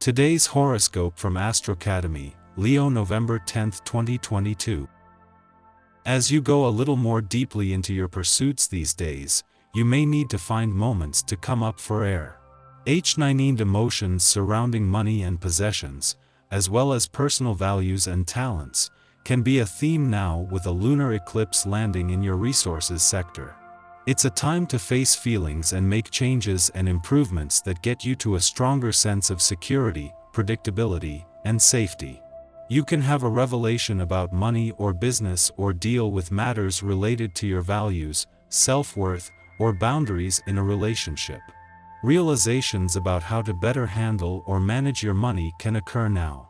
Today's horoscope from Astrocademy, Leo November 10, 2022. As you go a little more deeply into your pursuits these days, you may need to find moments to come up for air. H9 emotions surrounding money and possessions, as well as personal values and talents, can be a theme now with a lunar eclipse landing in your resources sector. It's a time to face feelings and make changes and improvements that get you to a stronger sense of security, predictability, and safety. You can have a revelation about money or business or deal with matters related to your values, self-worth, or boundaries in a relationship. Realizations about how to better handle or manage your money can occur now.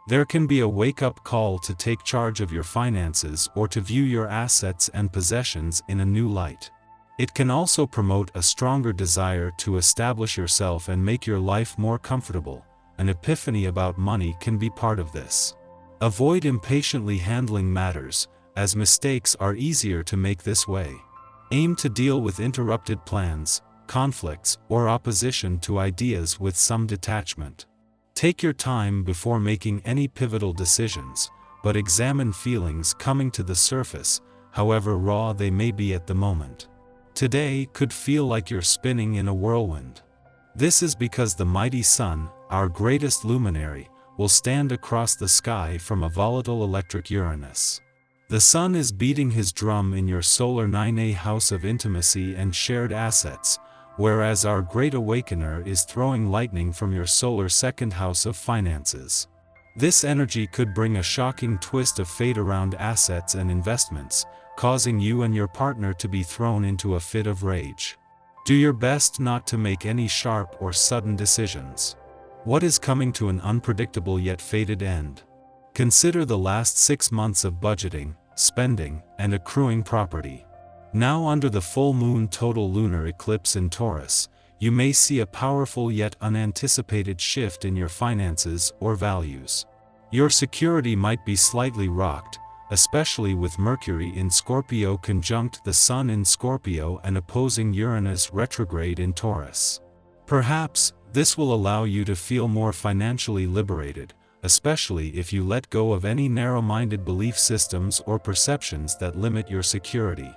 There can be a wake-up call to take charge of your finances or to view your assets and possessions in a new light. It can also promote a stronger desire to establish yourself and make your life more comfortable. An epiphany about money can be part of this. Avoid impatiently handling matters, as mistakes are easier to make this way. Aim to deal with interrupted plans, conflicts, or opposition to ideas with some detachment. Take your time before making any pivotal decisions, but examine feelings coming to the surface, however raw they may be at the moment. Today could feel like you're spinning in a whirlwind. This is because the mighty sun, our greatest luminary, will stand across the sky from a volatile electric Uranus. The sun is beating his drum in your solar 9A house of intimacy and shared assets, whereas our great awakener is throwing lightning from your solar second house of finances. This energy could bring a shocking twist of fate around assets and investments, causing you and your partner to be thrown into a fit of rage. Do your best not to make any sharp or sudden decisions. What is coming to an unpredictable yet fated end? Consider the last 6 months of budgeting, spending, and accruing property. Now under the full moon total lunar eclipse in Taurus, you may see a powerful yet unanticipated shift in your finances or values. Your security might be slightly rocked, especially with Mercury in Scorpio conjunct the Sun in Scorpio and opposing Uranus retrograde in Taurus. Perhaps, this will allow you to feel more financially liberated, especially if you let go of any narrow-minded belief systems or perceptions that limit your security.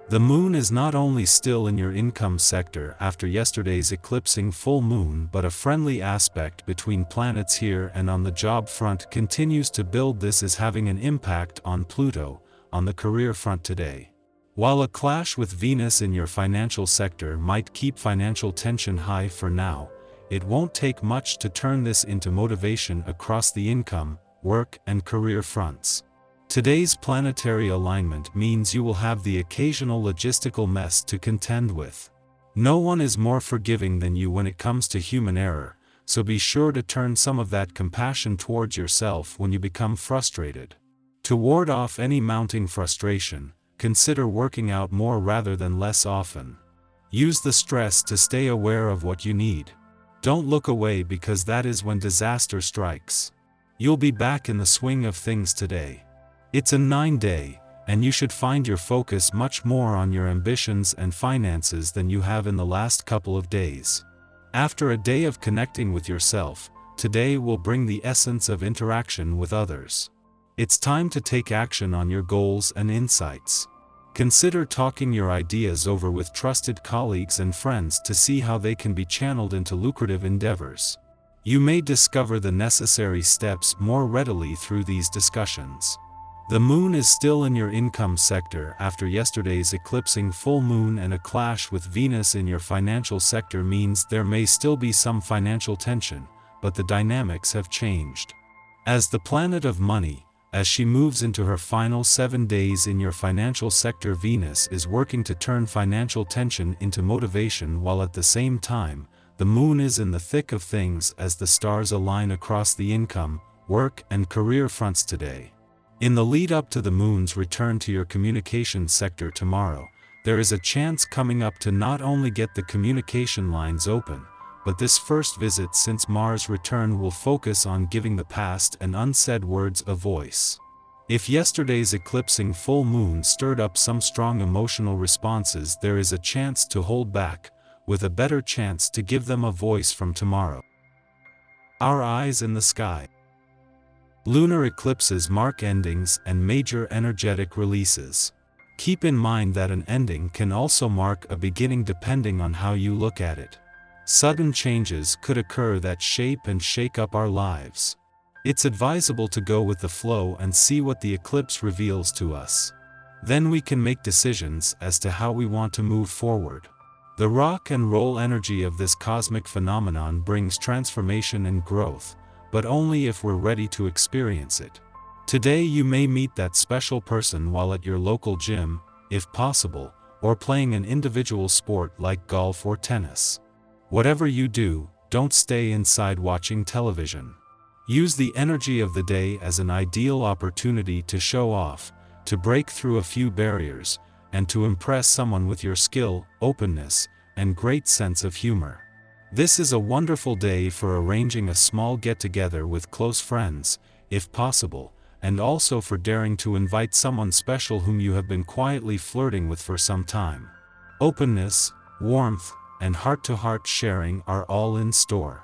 The moon is not only still in your income sector after yesterday's eclipsing full moon, but a friendly aspect between planets here and on the job front continues to build. This is having an impact on Pluto, on the career front today. While a clash with Venus in your financial sector might keep financial tension high for now, it won't take much to turn this into motivation across the income, work, and career fronts. Today's planetary alignment means you will have the occasional logistical mess to contend with. No one is more forgiving than you when it comes to human error, so be sure to turn some of that compassion towards yourself when you become frustrated. To ward off any mounting frustration, consider working out more rather than less often. Use the stress to stay aware of what you need. Don't look away because that is when disaster strikes. You'll be back in the swing of things today. It's a 9-day, and you should find your focus much more on your ambitions and finances than you have in the last couple of days. After a day of connecting with yourself, today will bring the essence of interaction with others. It's time to take action on your goals and insights. Consider talking your ideas over with trusted colleagues and friends to see how they can be channeled into lucrative endeavors. You may discover the necessary steps more readily through these discussions. The moon is still in your income sector after yesterday's eclipsing full moon, and a clash with Venus in your financial sector means there may still be some financial tension, but the dynamics have changed. As the planet of money, as she moves into her final 7 days in your financial sector, Venus is working to turn financial tension into motivation, while at the same time, the moon is in the thick of things as the stars align across the income, work, and career fronts today. In the lead up to the moon's return to your communications sector tomorrow, there is a chance coming up to not only get the communication lines open, but this first visit since Mars' return will focus on giving the past and unsaid words a voice. If yesterday's eclipsing full moon stirred up some strong emotional responses, there is a chance to hold back, with a better chance to give them a voice from tomorrow. Our eyes in the sky. Lunar eclipses mark endings and major energetic releases. Keep in mind that an ending can also mark a beginning depending on how you look at it. Sudden changes could occur that shape and shake up our lives. It's advisable to go with the flow and see what the eclipse reveals to us. Then we can make decisions as to how we want to move forward. The rock and roll energy of this cosmic phenomenon brings transformation and growth, but only if we're ready to experience it. Today you may meet that special person while at your local gym, if possible, or playing an individual sport like golf or tennis. Whatever you do, don't stay inside watching television. Use the energy of the day as an ideal opportunity to show off, to break through a few barriers, and to impress someone with your skill, openness, and great sense of humor. This is a wonderful day for arranging a small get-together with close friends, if possible, and also for daring to invite someone special whom you have been quietly flirting with for some time. Openness, warmth, and heart-to-heart sharing are all in store.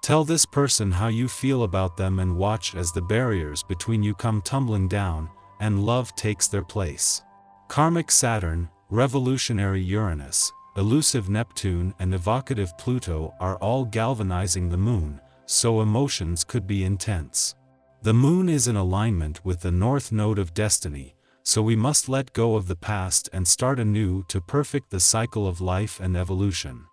Tell this person how you feel about them and watch as the barriers between you come tumbling down, and love takes their place. Karmic Saturn, revolutionary Uranus, elusive Neptune and evocative Pluto are all galvanizing the moon, so emotions could be intense. The moon is in alignment with the north node of destiny, so we must let go of the past and start anew to perfect the cycle of life and evolution.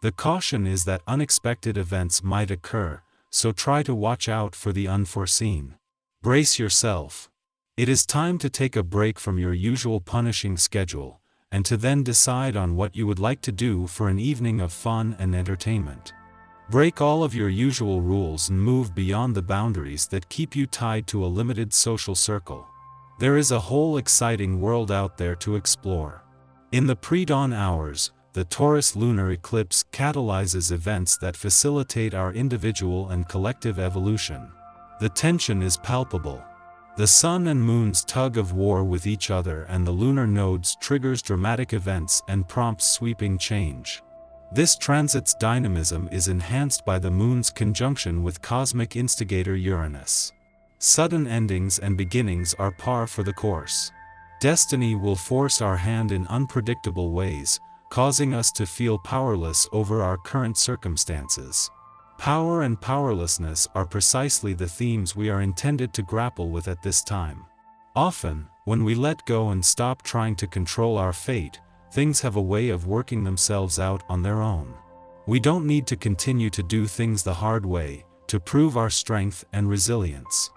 The caution is that unexpected events might occur, so try to watch out for the unforeseen. Brace yourself. It is time to take a break from your usual punishing schedule, and to then decide on what you would like to do for an evening of fun and entertainment. Break all of your usual rules and move beyond the boundaries that keep you tied to a limited social circle. There is a whole exciting world out there to explore. In the pre-dawn hours, the Taurus lunar eclipse catalyzes events that facilitate our individual and collective evolution. The tension is palpable. The sun and moon's tug of war with each other and the lunar nodes triggers dramatic events and prompts sweeping change. This transit's dynamism is enhanced by the moon's conjunction with cosmic instigator Uranus. Sudden endings and beginnings are par for the course. Destiny will force our hand in unpredictable ways, causing us to feel powerless over our current circumstances. Power and powerlessness are precisely the themes we are intended to grapple with at this time. Often, when we let go and stop trying to control our fate, things have a way of working themselves out on their own. We don't need to continue to do things the hard way, to prove our strength and resilience.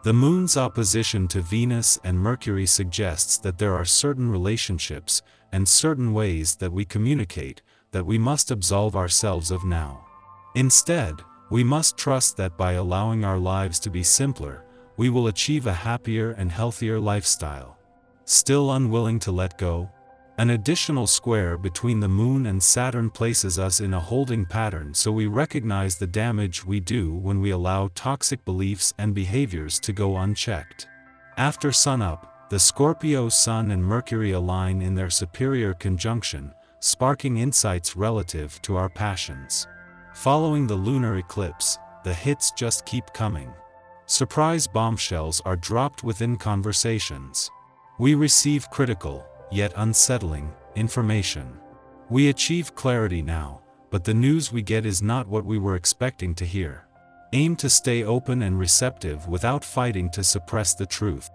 The moon's opposition to Venus and Mercury suggests that there are certain relationships, and certain ways that we communicate, that we must absolve ourselves of now. Instead, we must trust that by allowing our lives to be simpler, we will achieve a happier and healthier lifestyle. Still unwilling to let go? An additional square between the Moon and Saturn places us in a holding pattern, so we recognize the damage we do when we allow toxic beliefs and behaviors to go unchecked. After sunup, the Scorpio Sun and Mercury align in their superior conjunction, sparking insights relative to our passions. Following the lunar eclipse, the hits just keep coming. Surprise bombshells are dropped within conversations. We receive critical, yet unsettling, information. We achieve clarity now, but the news we get is not what we were expecting to hear. Aim to stay open and receptive without fighting to suppress the truth.